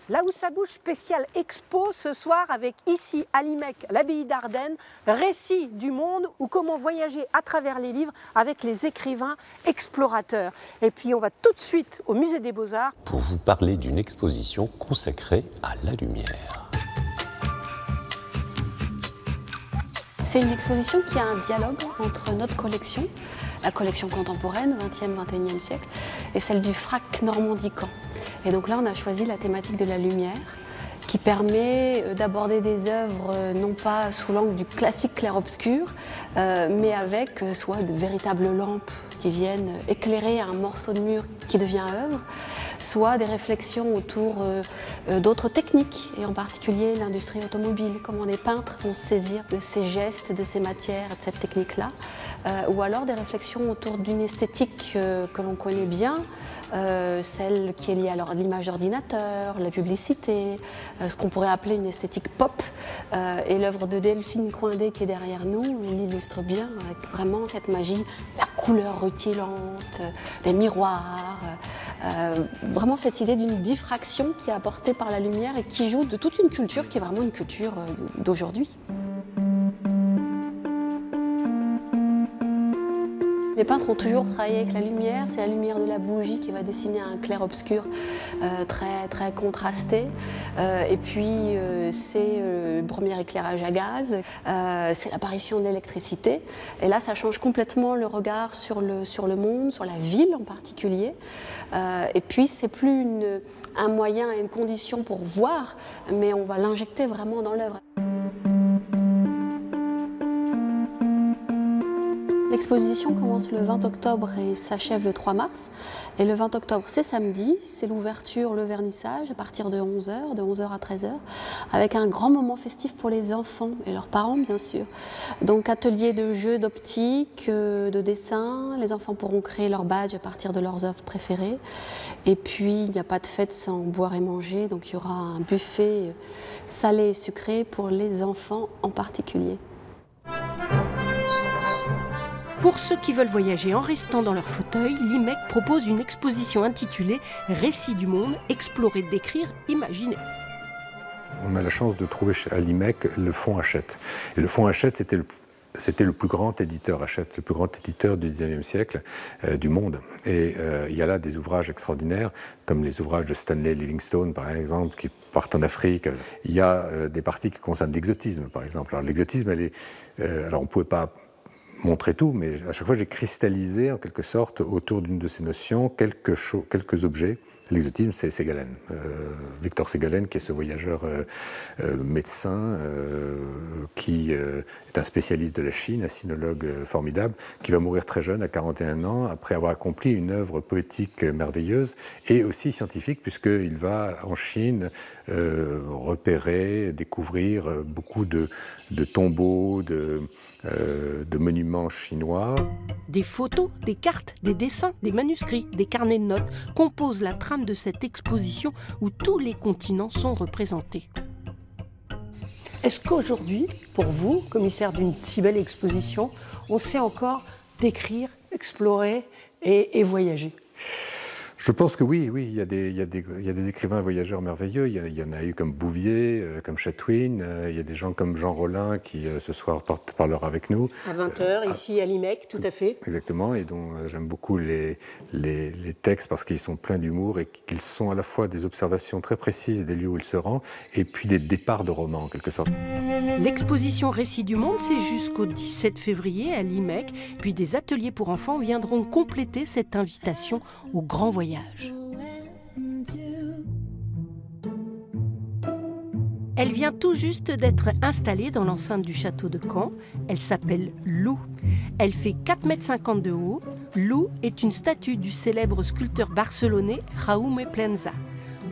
Là où ça bouge, spécial expo ce soir avec ici à l'IMEC, l'abbaye d'Ardenne, récit du monde ou comment voyager à travers les livres avec les écrivains explorateurs. Et puis on va tout de suite au musée des Beaux-Arts pour vous parler d'une exposition consacrée à la lumière. C'est une exposition qui a un dialogue entre notre collection, la collection contemporaine, 20e, 21e siècle, et celle du FRAC Normandie-Caen. Et donc là, on a choisi la thématique de la lumière, qui permet d'aborder des œuvres non pas sous l'angle du classique clair-obscur, mais avec soit de véritables lampes qui viennent éclairer un morceau de mur qui devient œuvre, soit des réflexions autour d'autres techniques, et en particulier l'industrie automobile, comment les peintres vont se saisir de ces gestes, de ces matières, de cette technique-là, ou alors des réflexions autour d'une esthétique que l'on connaît bien, celle qui est liée à l'image d'ordinateur, la publicité, ce qu'on pourrait appeler une esthétique pop, et l'œuvre de Delphine Coindé qui est derrière nous l'illustre bien, avec vraiment cette magie, la couleur rutilante, des miroirs, vraiment cette idée d'une diffraction qui est apportée par la lumière et qui joue de toute une culture qui est vraiment une culture d'aujourd'hui. Les peintres ont toujours travaillé avec la lumière, c'est la lumière de la bougie qui va dessiner un clair-obscur très contrasté. Et puis c'est le premier éclairage à gaz, c'est l'apparition de l'électricité. Et là, ça change complètement le regard sur le monde, sur la ville en particulier. Et puis c'est plus un moyen et une condition pour voir, mais on va l'injecter vraiment dans l'œuvre. L'exposition commence le 20 octobre et s'achève le 3 mars. Et le 20 octobre, c'est samedi, c'est l'ouverture, le vernissage à partir de 11h, de 11h à 13h, avec un grand moment festif pour les enfants et leurs parents, bien sûr. Donc atelier de jeux d'optique, de dessin, les enfants pourront créer leur badge à partir de leurs œuvres préférées. Et puis, il n'y a pas de fête sans boire et manger, donc il y aura un buffet salé et sucré pour les enfants en particulier. Pour ceux qui veulent voyager en restant dans leur fauteuil, l'IMEC propose une exposition intitulée « Récit du monde, explorer, décrire, imaginer ». On a la chance de trouver à l'IMEC le Fonds Hachette. Et le Fonds Hachette, c'était le plus grand éditeur Hachette, le plus grand éditeur du XIXe siècle du monde. Et il y a là des ouvrages extraordinaires, comme les ouvrages de Stanley Livingstone, par exemple, qui partent en Afrique. Il y a des parties qui concernent l'exotisme, par exemple. Alors l'exotisme, alors on ne pouvait pas montrer tout, mais à chaque fois j'ai cristallisé en quelque sorte autour d'une de ces notions quelques objets. L'exotisme, c'est Ségalen, Victor Ségalen, qui est ce voyageur médecin qui est un spécialiste de la Chine, un sinologue formidable, qui va mourir très jeune, à 41 ans, après avoir accompli une œuvre poétique merveilleuse et aussi scientifique, puisqu'il va en Chine repérer, découvrir beaucoup de tombeaux, de monuments chinois. Des photos, des cartes, des dessins, des manuscrits, des carnets de notes composent la trame de cette exposition où tous les continents sont représentés. Est-ce qu'aujourd'hui, pour vous, commissaire d'une si belle exposition, on sait encore décrire, explorer et voyager ? Je pense que oui, il y a des écrivains voyageurs merveilleux. Il y en a eu comme Bouvier, comme Chatwin. Il y a des gens comme Jean Rollin qui ce soir parlera avec nous. À 20h, ici à l'IMEC, tout à fait. Exactement, et dont j'aime beaucoup les textes parce qu'ils sont pleins d'humour et qu'ils sont à la fois des observations très précises des lieux où il se rend et puis des départs de romans en quelque sorte. L'exposition Récit du monde, c'est jusqu'au 17 février à l'IMEC. Puis des ateliers pour enfants viendront compléter cette invitation au grand voyage. Elle vient tout juste d'être installée dans l'enceinte du château de Caen. Elle s'appelle Lou. Elle fait 4,50 m de haut. Lou est une statue du célèbre sculpteur barcelonais Jaume Plensa.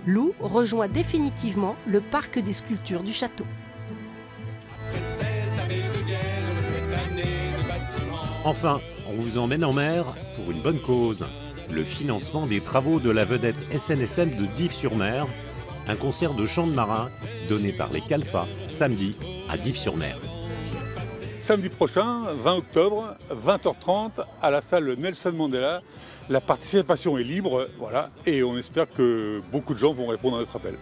Lou rejoint définitivement le parc des sculptures du château. Enfin, on vous emmène en mer pour une bonne cause. Le financement des travaux de la vedette SNSM de Dives-sur-Mer, un concert de chant de marin donné par les Calfas samedi à Dives-sur-Mer. Samedi prochain, 20 octobre, 20h30, à la salle Nelson Mandela. La participation est libre, voilà, et on espère que beaucoup de gens vont répondre à notre appel.